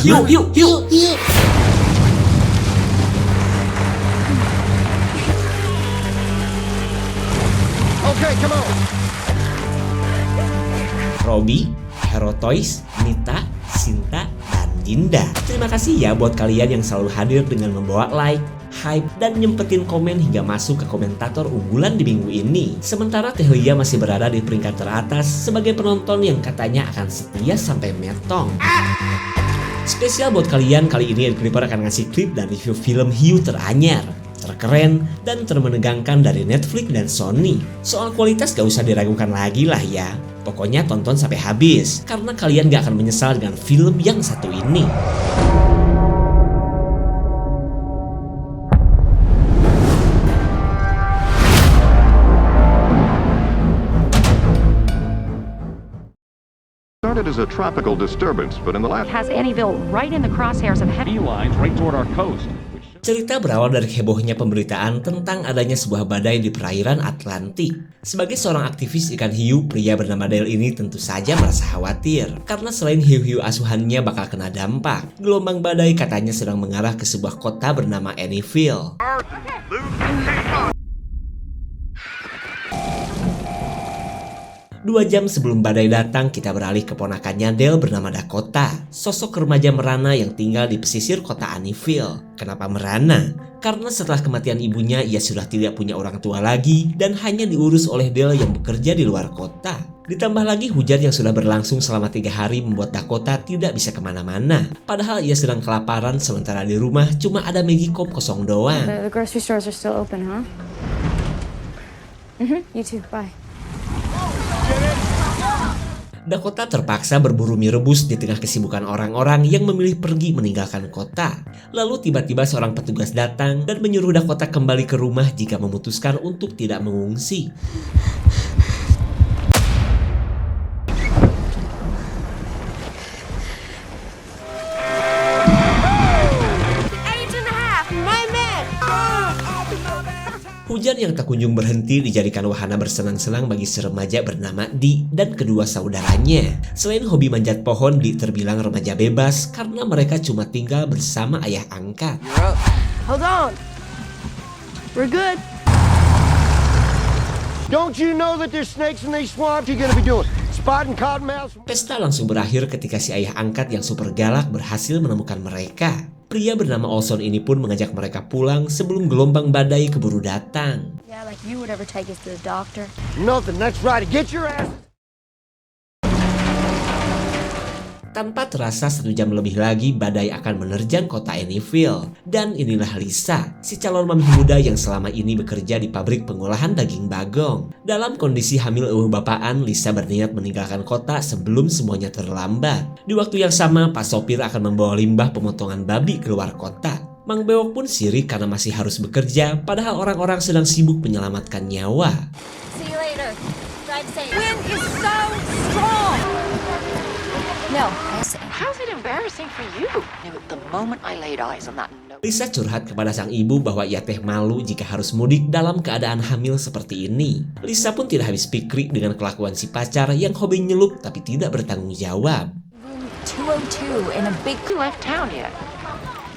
Yuk, yuk, yuk. Okay, come on. Robby, Hero Toys, Nita, Sinta, dan Dinda. Terima kasih ya buat kalian yang selalu hadir dengan membawa like, hype, dan nyempetin komen hingga masuk ke komentator unggulan di minggu ini. Sementara Tehlia masih berada di peringkat teratas sebagai penonton yang katanya akan setia sampai metong. Spesial buat kalian, kali ini Ed Clipper akan ngasih klip dan review film hiu teranyar, terkeren, dan termenegangkan dari Netflix dan Sony. Soal kualitas gak usah diragukan lagi lah ya. Pokoknya tonton sampai habis, karena kalian gak akan menyesal dengan film yang satu ini. Started as a tropical disturbance, but in the last Has Annieville right in the crosshairs of heavy lines right toward our coast. Cerita berawal dari hebohnya pemberitaan tentang adanya sebuah badai di perairan Atlantik. Sebagai seorang aktivis ikan hiu, pria bernama Dale ini tentu saja merasa khawatir. Karena selain hiu-hiu asuhannya bakal kena dampak, gelombang badai katanya sedang mengarah ke sebuah kota bernama Annieville. 2 jam sebelum badai datang, kita beralih ke ponakannya Dale bernama Dakota, sosok remaja merana yang tinggal di pesisir kota Annieville. Kenapa merana? Karena setelah kematian ibunya, ia sudah tidak punya orang tua lagi dan hanya diurus oleh Dale yang bekerja di luar kota. Ditambah lagi hujan yang sudah berlangsung selama 3 hari membuat Dakota tidak bisa kemana-mana. Padahal ia sedang kelaparan, sementara di rumah cuma ada Maggie Cobb kosong doang. The grocery stores are still open, huh? You too, bye. Dakota terpaksa berburu mie rebus di tengah kesibukan orang-orang yang memilih pergi meninggalkan kota. Lalu tiba-tiba seorang petugas datang dan menyuruh Dakota kembali ke rumah jika memutuskan untuk tidak mengungsi. Hujan yang tak kunjung berhenti dijadikan wahana bersenang-senang bagi si remaja bernama Dee dan kedua saudaranya. Selain hobi manjat pohon, Dee terbilang remaja bebas karena mereka cuma tinggal bersama ayah angkat. Hold on. We're good. Don't you know that there's snakes in these swamps? You're gonna be doing spotting cottonmouths. Pesta langsung berakhir ketika si ayah angkat yang super galak berhasil menemukan mereka. Pria bernama Olson ini pun mengajak mereka pulang sebelum gelombang badai keburu datang. Yeah, like you would ever take us to the doctor. Nothing. That's right. Get your ass. Tanpa terasa 1 jam lebih lagi badai akan menerjang kota Annieville. Dan inilah Lisa, si calon mami muda yang selama ini bekerja di pabrik pengolahan daging bagong. Dalam kondisi hamil bapaan, Lisa berniat meninggalkan kota sebelum semuanya terlambat. Di waktu yang sama, Pak Sopir akan membawa limbah pemotongan babi keluar kota. Mang Bewok pun sirik karena masih harus bekerja, padahal orang-orang sedang sibuk menyelamatkan nyawa. See you later. Drive safe. Wind is so strong. No. How's it embarrassing for you? The moment I laid eyes on that note. Lisa curhat kepada sang ibu bahwa ia teh malu jika harus mudik dalam keadaan hamil seperti ini. Lisa pun tidak habis pikir dengan kelakuan si pacar yang hobi nyelup tapi tidak bertanggung jawab. 202 in a big... You left town yet?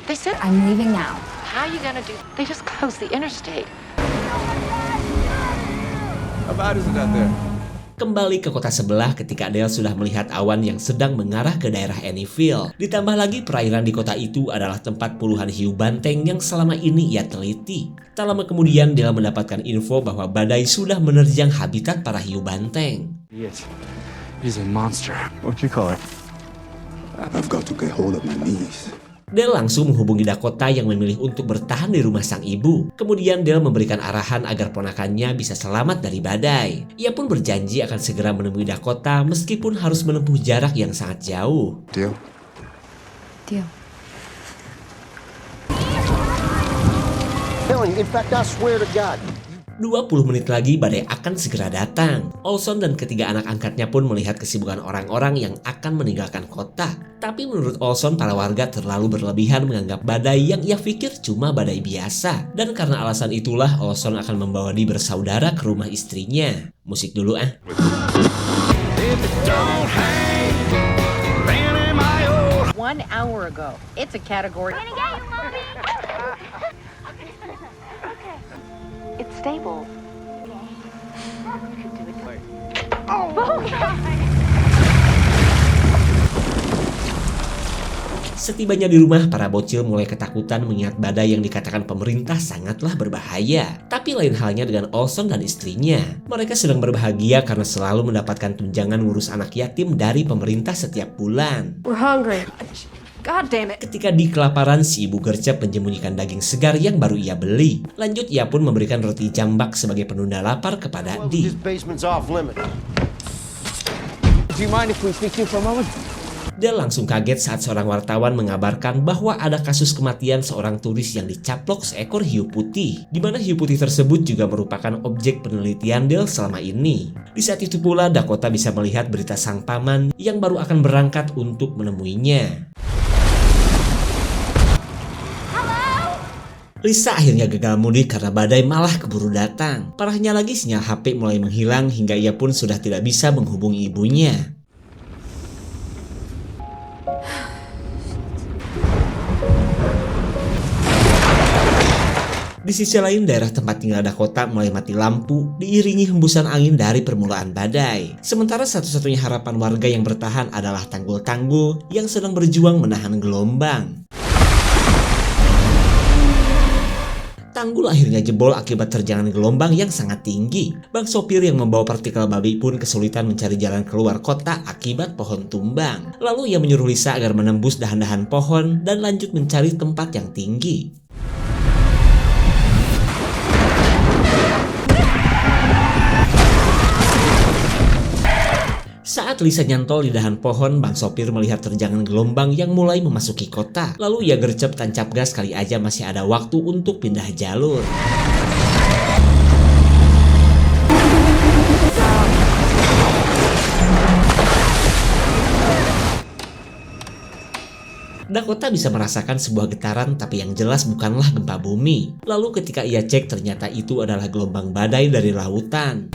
They said, I'm leaving now. how are you gonna do? They just closed the interstate. How bad is it out there? Kembali ke kota sebelah ketika Dale sudah melihat awan yang sedang mengarah ke daerah Annieville. Ditambah lagi perairan di kota itu adalah tempat puluhan hiu banteng yang selama ini ia teliti. Tak lama kemudian Dale mendapatkan info bahwa badai sudah menerjang habitat para hiu banteng. Yes. He's a monster. what you call it? I've got to get hold of my knees. Dale langsung menghubungi Dakota yang memilih untuk bertahan di rumah sang ibu. Kemudian Dale memberikan arahan agar ponakannya bisa selamat dari badai. Ia pun berjanji akan segera menemui Dakota meskipun harus menempuh jarak yang sangat jauh. Deal? Deal. Telling you. In fact, I swear to God. 20 menit lagi badai akan segera datang. Olson dan ketiga anak angkatnya pun melihat kesibukan orang-orang yang akan meninggalkan kota. Tapi menurut Olson, para warga terlalu berlebihan menganggap badai yang ia pikir cuma badai biasa. Dan karena alasan itulah Olson akan membawa Dee bersaudara ke rumah istrinya. Musik dulu ah. 1 hour ago. It's a category. Gonna get you, Mommy. It's stable. Setibanya di rumah, para bocil mulai ketakutan mengingat badai yang dikatakan pemerintah sangatlah berbahaya. Tapi lain halnya dengan Olson dan istrinya. Mereka sedang berbahagia karena selalu mendapatkan tunjangan ngurus anak yatim dari pemerintah setiap bulan. We're hungry. God damn it. Ketika Dee kelaparan, si ibu gercep menyembunyikan daging segar yang baru ia beli. Lanjut, ia pun memberikan roti jambak sebagai penunda lapar kepada Well, Dee. this basement's off limit. Do you mind if we speak to you for a moment? Dia langsung kaget saat seorang wartawan mengabarkan bahwa ada kasus kematian seorang turis yang dicaplok seekor hiu putih, di mana hiu putih tersebut juga merupakan objek penelitian Dale selama ini. Di saat itu pula Dakota bisa melihat berita sang paman yang baru akan berangkat untuk menemuinya. Lisa akhirnya gagal mudik karena badai malah keburu datang. Parahnya lagi, sinyal HP mulai menghilang hingga ia pun sudah tidak bisa menghubungi ibunya. Di sisi lain, daerah tempat tinggal Dakota mulai mati lampu, diiringi hembusan angin dari permulaan badai. Sementara satu-satunya harapan warga yang bertahan adalah tanggul-tanggul yang sedang berjuang menahan gelombang. Tanggul akhirnya jebol akibat terjangan gelombang yang sangat tinggi. Bang sopir yang membawa partikel babi pun kesulitan mencari jalan keluar kota akibat pohon tumbang. Lalu ia menyuruh Lisa agar menembus dahan-dahan pohon dan lanjut mencari tempat yang tinggi. Saat Lisa nyantol di dahan pohon, bang sopir melihat terjangan gelombang yang mulai memasuki kota. Lalu ia gercep tancap gas kali aja masih ada waktu untuk pindah jalur. Dakota bisa merasakan sebuah getaran, tapi yang jelas bukanlah gempa bumi. Lalu ketika ia cek, ternyata itu adalah gelombang badai dari lautan.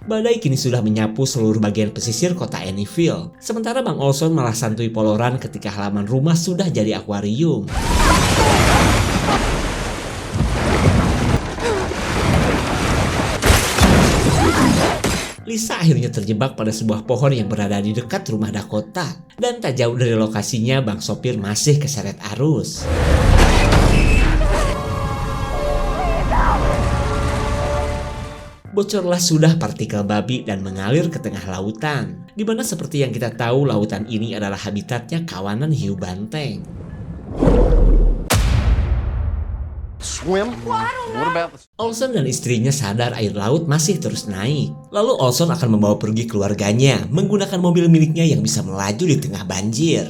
Badai kini sudah menyapu seluruh bagian pesisir kota Annieville. Sementara Bang Olson malah santuy poloran ketika halaman rumah sudah jadi akuarium. Lisa akhirnya terjebak pada sebuah pohon yang berada di dekat rumah Dakota. Dan tak jauh dari lokasinya, bang sopir masih keseret arus. Bocorlah sudah partikel babi dan mengalir ke tengah lautan, di mana seperti yang kita tahu lautan ini adalah habitatnya kawanan hiu banteng. Swim? What about the... Olson dan istrinya sadar air laut masih terus naik. Lalu Olson akan membawa pergi keluarganya menggunakan mobil miliknya yang bisa melaju di tengah banjir.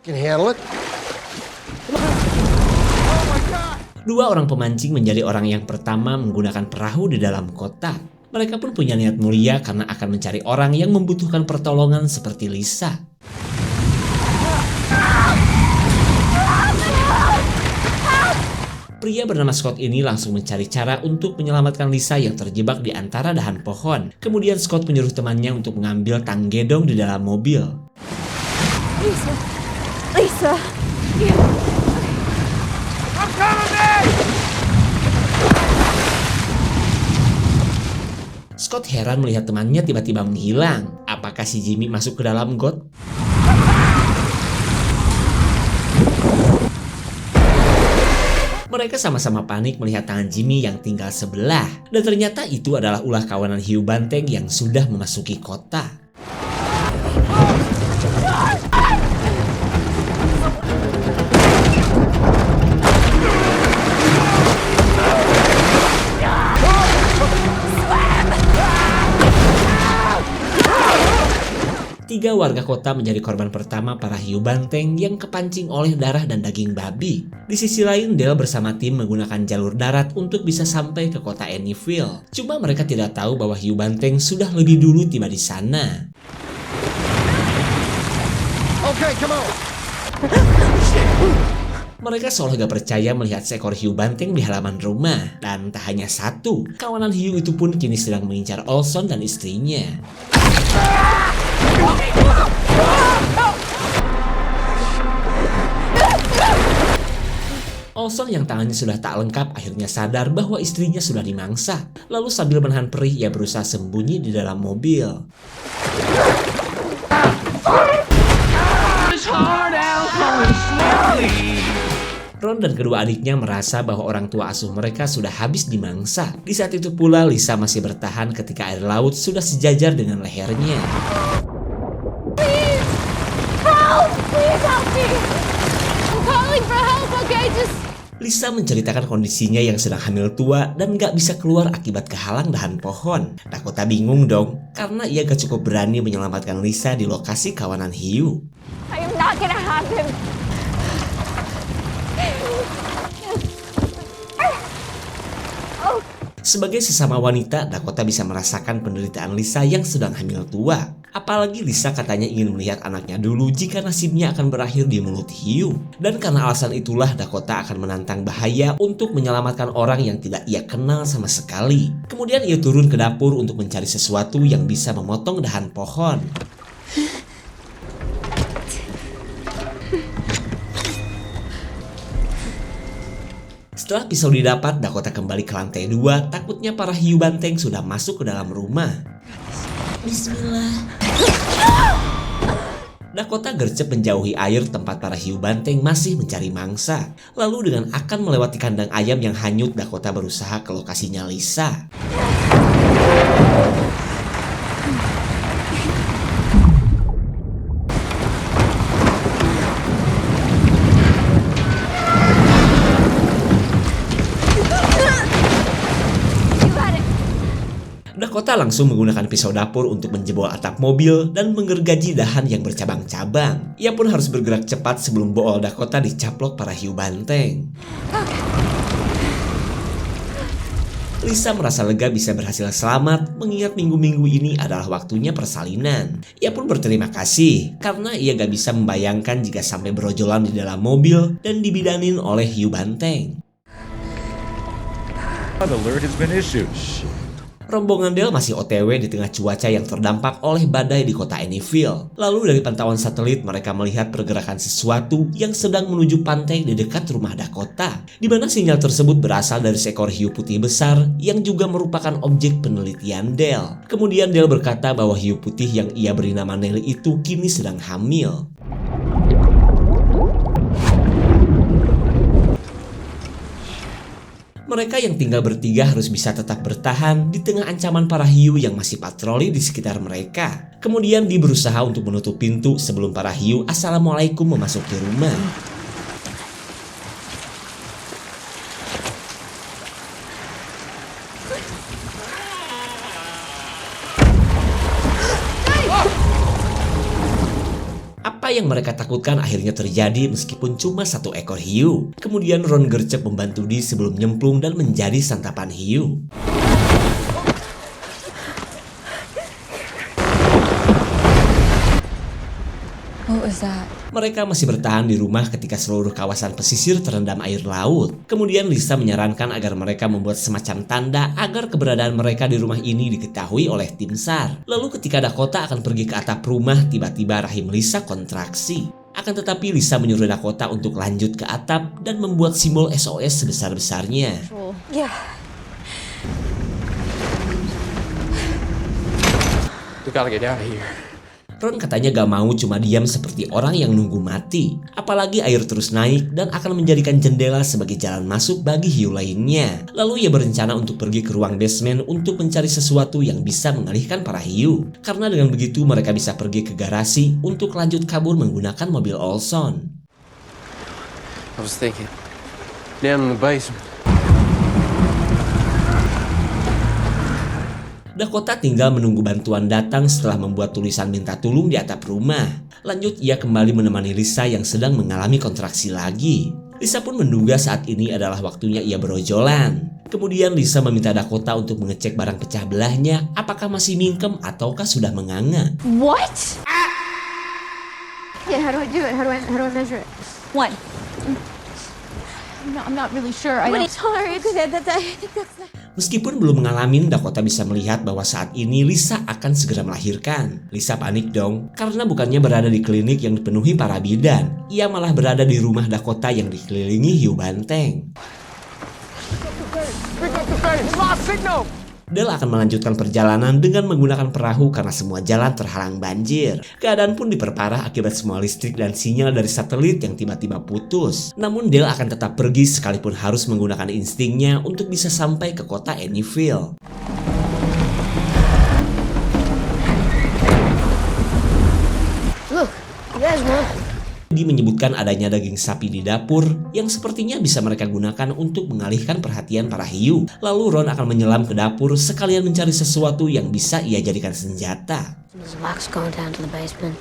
Can handle it. Dua orang pemancing menjadi orang yang pertama menggunakan perahu di dalam kota. Mereka pun punya niat mulia karena akan mencari orang yang membutuhkan pertolongan seperti Lisa. Pria bernama Scott ini langsung mencari cara untuk menyelamatkan Lisa yang terjebak di antara dahan pohon. Kemudian Scott menyuruh temannya untuk mengambil tang gedong di dalam mobil. Lisa. Scott heran melihat temannya tiba-tiba menghilang. Apakah si Jimmy masuk ke dalam got? Mereka sama-sama panik melihat tangan Jimmy yang tinggal sebelah. Dan ternyata itu adalah ulah kawanan hiu banteng yang sudah memasuki kota. Tiga warga kota menjadi korban pertama para hiu banteng yang kepancing oleh darah dan daging babi. Di sisi lain, Dale bersama tim menggunakan jalur darat untuk bisa sampai ke kota Annieville. Cuma mereka tidak tahu bahwa hiu banteng sudah lebih dulu tiba di sana. Okay, come on. Mereka seolah gak percaya melihat seekor hiu banteng di halaman rumah. Dan tak hanya satu, kawanan hiu itu pun kini sedang mengincar Olson dan istrinya. Olson yang tangannya sudah tak lengkap akhirnya sadar bahwa istrinya sudah dimangsa. Lalu sambil menahan perih, ia berusaha sembunyi di dalam mobil. Ron dan kedua adiknya merasa bahwa orang tua asuh mereka sudah habis dimangsa. Di saat itu pula Lisa masih bertahan ketika air laut sudah sejajar dengan lehernya. Please help me! I'm calling for help, okay? Lisa menceritakan kondisinya yang sedang hamil tua dan gak bisa keluar akibat kehalang dahan pohon. Dakota bingung dong, karena ia gak cukup berani menyelamatkan Lisa di lokasi kawanan hiu. I am not gonna have him. Sebagai sesama wanita, Dakota bisa merasakan penderitaan Lisa yang sedang hamil tua. Apalagi Lisa katanya ingin melihat anaknya dulu jika nasibnya akan berakhir di mulut hiu. Dan karena alasan itulah Dakota akan menantang bahaya untuk menyelamatkan orang yang tidak ia kenal sama sekali. Kemudian ia turun ke dapur untuk mencari sesuatu yang bisa memotong dahan pohon. Setelah pisau didapat, Dakota kembali ke lantai 2. Takutnya para hiu banteng sudah masuk ke dalam rumah. Bismillah. Dakota gercep menjauhi air tempat para hiu banteng masih mencari mangsa. Lalu dengan akan melewati kandang ayam yang hanyut, Dakota berusaha ke lokasinya Lisa. Dakota langsung menggunakan pisau dapur untuk menjebol atap mobil dan menggergaji dahan yang bercabang-cabang. Ia pun harus bergerak cepat sebelum bool Dakota dicaplok para hiu banteng. Lisa merasa lega bisa berhasil selamat, mengingat minggu-minggu ini adalah waktunya persalinan. Ia pun berterima kasih, karena ia gak bisa membayangkan jika sampai berojolan di dalam mobil dan dibidanin oleh hiu banteng. Alert has been issued. Rombongan Dale masih OTW di tengah cuaca yang terdampak oleh badai di kota Annieville. Lalu dari pantauan satelit mereka melihat pergerakan sesuatu yang sedang menuju pantai di dekat rumah Dakota, di mana sinyal tersebut berasal dari seekor hiu putih besar yang juga merupakan objek penelitian Dale. Kemudian Dale berkata bahwa hiu putih yang ia beri nama Nelly itu kini sedang hamil. Mereka yang tinggal bertiga harus bisa tetap bertahan di tengah ancaman para hiu yang masih patroli di sekitar mereka. Kemudian Dee berusaha untuk menutup pintu sebelum para hiu assalamualaikum memasuki rumah. Apa yang mereka takutkan akhirnya terjadi meskipun cuma satu ekor hiu. Kemudian Ron gercep membantu Dee sebelum nyemplung dan menjadi santapan hiu. What was that? Mereka masih bertahan di rumah ketika seluruh kawasan pesisir terendam air laut. Kemudian Lisa menyarankan agar mereka membuat semacam tanda agar keberadaan mereka di rumah ini diketahui oleh tim SAR. Lalu ketika Dakota akan pergi ke atap rumah, tiba-tiba rahim Lisa kontraksi. Akan tetapi Lisa menyuruh Dakota untuk lanjut ke atap dan membuat simbol SOS sebesar-besarnya. Yeah. We gotta get out of here. Ron katanya gak mau cuma diam seperti orang yang nunggu mati. Apalagi air terus naik dan akan menjadikan jendela sebagai jalan masuk bagi hiu lainnya. Lalu ia berencana untuk pergi ke ruang basement untuk mencari sesuatu yang bisa mengalihkan para hiu. Karena dengan begitu mereka bisa pergi ke garasi untuk lanjut kabur menggunakan mobil Olson. I was thinking, down in the basement. Dakota tinggal menunggu bantuan datang setelah membuat tulisan minta tolong di atap rumah. Lanjut ia kembali menemani Lisa yang sedang mengalami kontraksi lagi. Lisa pun menduga saat ini adalah waktunya ia berojolan. Kemudian Lisa meminta Dakota untuk mengecek barang pecah belahnya apakah masih mingkem ataukah sudah menganga. What? Yeah, how do I do it? How do I measure it? 1. I'm not really sure. It's hard. Meskipun belum mengalami, Dakota bisa melihat bahwa saat ini Lisa akan segera melahirkan. Lisa panik dong, karena bukannya berada di klinik yang dipenuhi para bidan. Ia malah berada di rumah Dakota yang dikelilingi hiu banteng. Pick up the face. Lost signal. Del akan melanjutkan perjalanan dengan menggunakan perahu karena semua jalan terhalang banjir. Keadaan pun diperparah akibat semua listrik dan sinyal dari satelit yang tiba-tiba putus. Namun Del akan tetap pergi sekalipun harus menggunakan instingnya untuk bisa sampai ke kota Annieville. Look, you guys want? Di menyebutkan adanya daging sapi di dapur yang sepertinya bisa mereka gunakan untuk mengalihkan perhatian para hiu. Lalu Ron akan menyelam ke dapur sekalian mencari sesuatu yang bisa ia jadikan senjata. There's Lux going down to the basement.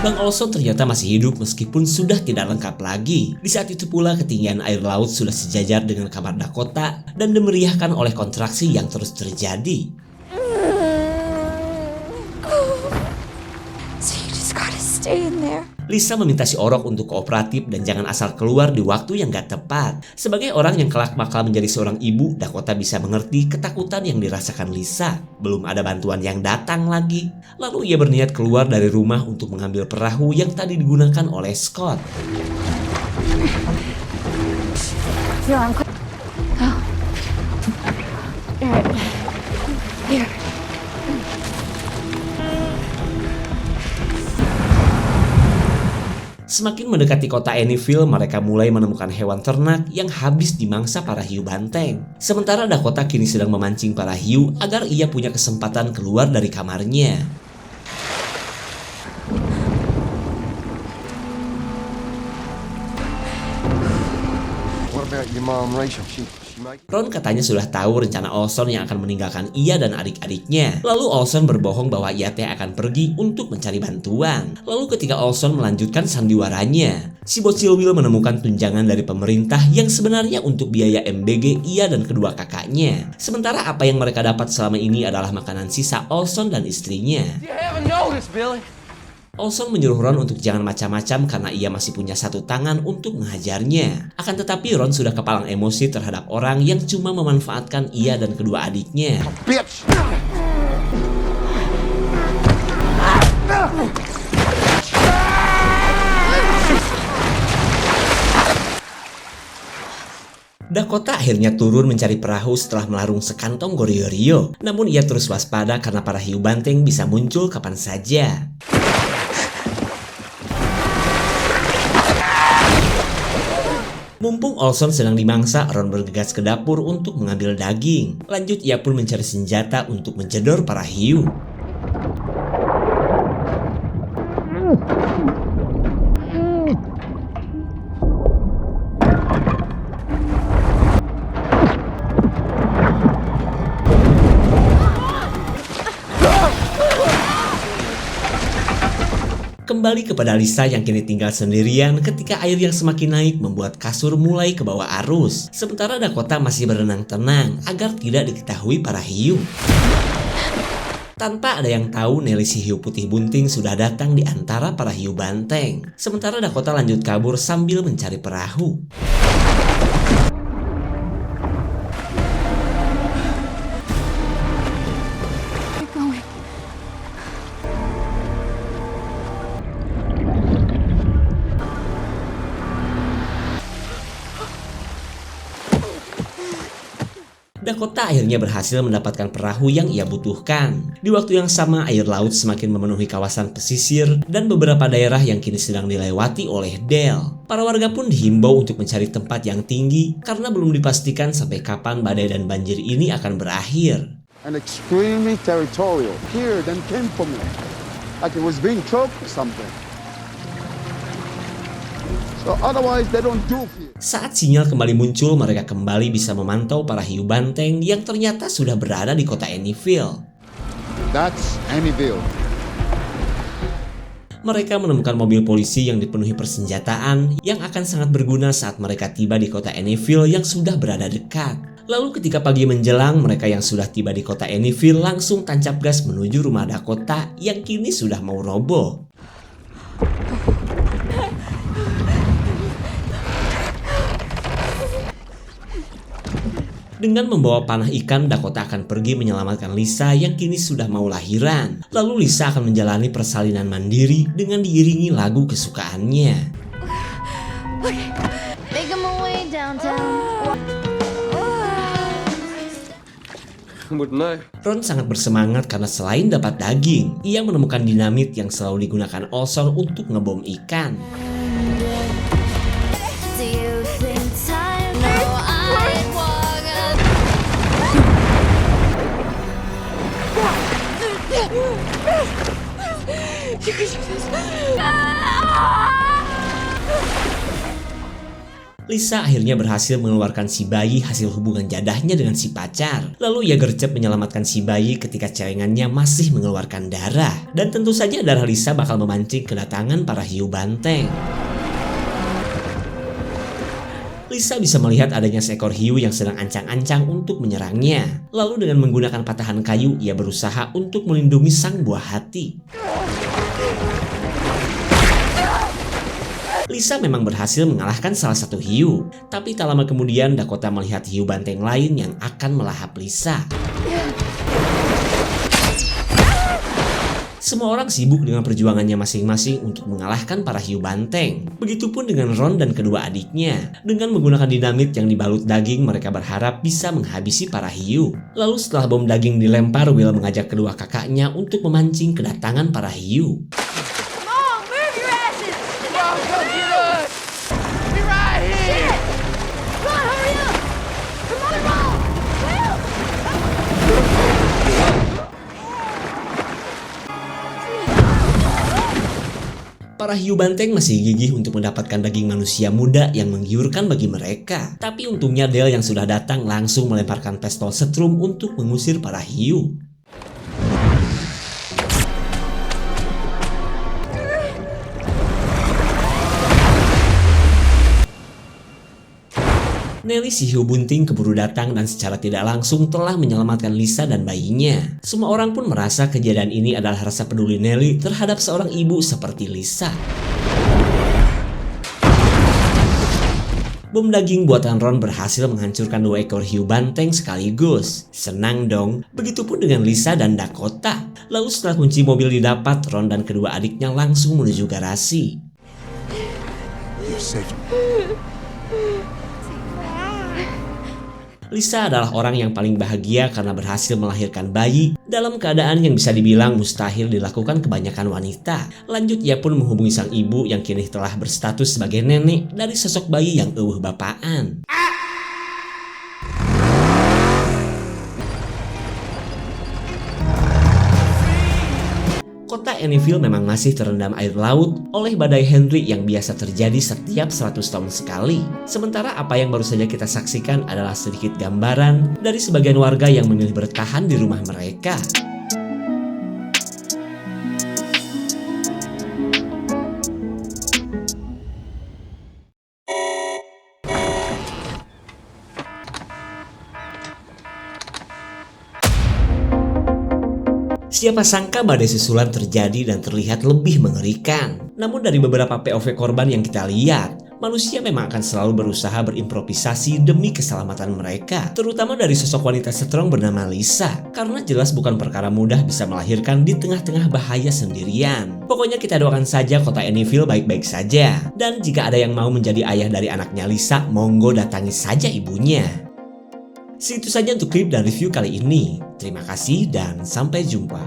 Bang Olson ternyata masih hidup meskipun sudah tidak lengkap lagi. Di saat itu pula ketinggian air laut sudah sejajar dengan kamar Dakota dan dimeriahkan oleh kontraksi yang terus terjadi. Stay in there. Lisa meminta si Orok untuk kooperatif dan jangan asal keluar di waktu yang gak tepat. Sebagai orang yang kelak bakal menjadi seorang ibu, Dakota bisa mengerti ketakutan yang dirasakan Lisa. Belum ada bantuan yang datang lagi. Lalu ia berniat keluar dari rumah untuk mengambil perahu yang tadi digunakan oleh Scott. Here, I'm oh. Here. Semakin mendekati kota Annieville, mereka mulai menemukan hewan ternak yang habis dimangsa para hiu banteng. Sementara Dakota kini sedang memancing para hiu agar ia punya kesempatan keluar dari kamarnya. What about your mom, Rachel? She make it? Ron katanya sudah tahu rencana Olson yang akan meninggalkan ia dan adik-adiknya. Lalu Olson berbohong bahwa ia akan pergi untuk mencari bantuan. Lalu ketika Olson melanjutkan sandiwaranya, si bocil Will menemukan tunjangan dari pemerintah yang sebenarnya untuk biaya MBG ia dan kedua kakaknya. Sementara apa yang mereka dapat selama ini adalah makanan sisa Olson dan istrinya. You haven't noticed, Billy. Olson menyuruh Ron untuk jangan macam-macam karena ia masih punya satu tangan untuk menghajarnya. Akan tetapi Ron sudah kepalang emosi terhadap orang yang cuma memanfaatkan ia dan kedua adiknya. Bitch! Dakota akhirnya turun mencari perahu setelah melarung sekantong Goryeo. Namun ia terus waspada karena para hiu banteng bisa muncul kapan saja. Mumpung Olson sedang dimangsa, Ron bergegas ke dapur untuk mengambil daging. Lanjut ia pun mencari senjata untuk menjedor para hiu. Kembali kepada Lisa yang kini tinggal sendirian ketika air yang semakin naik membuat kasur mulai ke bawah arus. Sementara Dakota masih berenang tenang agar tidak diketahui para hiu. Tanpa ada yang tahu, Nelly si hiu putih bunting sudah datang di antara para hiu banteng. Sementara Dakota lanjut kabur sambil mencari perahu. Dakota akhirnya berhasil mendapatkan perahu yang ia butuhkan. Di waktu yang sama, air laut semakin memenuhi kawasan pesisir dan beberapa daerah yang kini sedang dilewati oleh Del. Para warga pun dihimbau untuk mencari tempat yang tinggi karena belum dipastikan sampai kapan badai dan banjir ini akan berakhir. And extremely territorial. Here, then came for me. Like it was being choked or something. So otherwise they don't do here. Saat sinyal kembali muncul, mereka kembali bisa memantau para hiu banteng yang ternyata sudah berada di kota Annieville. That's Annieville. Mereka menemukan mobil polisi yang dipenuhi persenjataan yang akan sangat berguna saat mereka tiba di kota Annieville yang sudah berada dekat. Lalu ketika pagi menjelang, mereka yang sudah tiba di kota Annieville langsung tancap gas menuju rumah Dakota yang kini sudah mau roboh. Dengan membawa panah ikan, Dakota akan pergi menyelamatkan Lisa yang kini sudah mau lahiran. Lalu Lisa akan menjalani persalinan mandiri dengan diiringi lagu kesukaannya. Make him away downtown. Wouldn't know. Ron sangat bersemangat karena selain dapat daging, ia menemukan dinamit yang selalu digunakan Olson untuk ngebom ikan. Do you think time? No, I wanna. Lisa akhirnya berhasil mengeluarkan si bayi hasil hubungan jadahnya dengan si pacar. Lalu ia gercep menyelamatkan si bayi ketika celengannya masih mengeluarkan darah. Dan tentu saja darah Lisa bakal memancing kedatangan para hiu banteng. Lisa bisa melihat adanya seekor hiu yang sedang ancang-ancang untuk menyerangnya. Lalu dengan menggunakan patahan kayu, ia berusaha untuk melindungi sang buah hati. Lisa memang berhasil mengalahkan salah satu hiu, tapi tak lama kemudian Dakota melihat hiu banteng lain yang akan melahap Lisa. Semua orang sibuk dengan perjuangannya masing-masing untuk mengalahkan para hiu banteng. Begitupun dengan Ron dan kedua adiknya. Dengan menggunakan dinamit yang dibalut daging, mereka berharap bisa menghabisi para hiu. Lalu setelah bom daging dilempar, Will mengajak kedua kakaknya untuk memancing kedatangan para hiu. Para hiu banteng masih gigih untuk mendapatkan daging manusia muda yang menggiurkan bagi mereka. Tapi untungnya Dale yang sudah datang langsung melemparkan pistol setrum untuk mengusir para hiu. Nelly si hiu bunting keburu datang dan secara tidak langsung telah menyelamatkan Lisa dan bayinya. Semua orang pun merasa kejadian ini adalah rasa peduli Nelly terhadap seorang ibu seperti Lisa. Bom daging buatan Ron berhasil menghancurkan 2 ekor hiu banteng sekaligus. Senang dong, begitupun dengan Lisa dan Dakota. Lalu setelah kunci mobil didapat, Ron dan kedua adiknya langsung menuju garasi. Lisa adalah orang yang paling bahagia karena berhasil melahirkan bayi dalam keadaan yang bisa dibilang mustahil dilakukan kebanyakan wanita. Lanjut ia pun menghubungi sang ibu yang kini telah berstatus sebagai nenek dari sosok bayi yang eueuh bapaan. Kota Annieville memang masih terendam air laut oleh badai Henry yang biasa terjadi setiap 100 tahun sekali. Sementara apa yang baru saja kita saksikan adalah sedikit gambaran dari sebagian warga yang memilih bertahan di rumah mereka. Siapa sangka badai susulan terjadi dan terlihat lebih mengerikan. Namun dari beberapa POV korban yang kita lihat, manusia memang akan selalu berusaha berimprovisasi demi keselamatan mereka. Terutama dari sosok wanita strong bernama Lisa. Karena jelas bukan perkara mudah bisa melahirkan di tengah-tengah bahaya sendirian. Pokoknya kita doakan saja kota Annieville baik-baik saja. Dan jika ada yang mau menjadi ayah dari anaknya Lisa, monggo datangi saja ibunya. Segitu saja untuk klip dan review kali ini. Terima kasih dan sampai jumpa.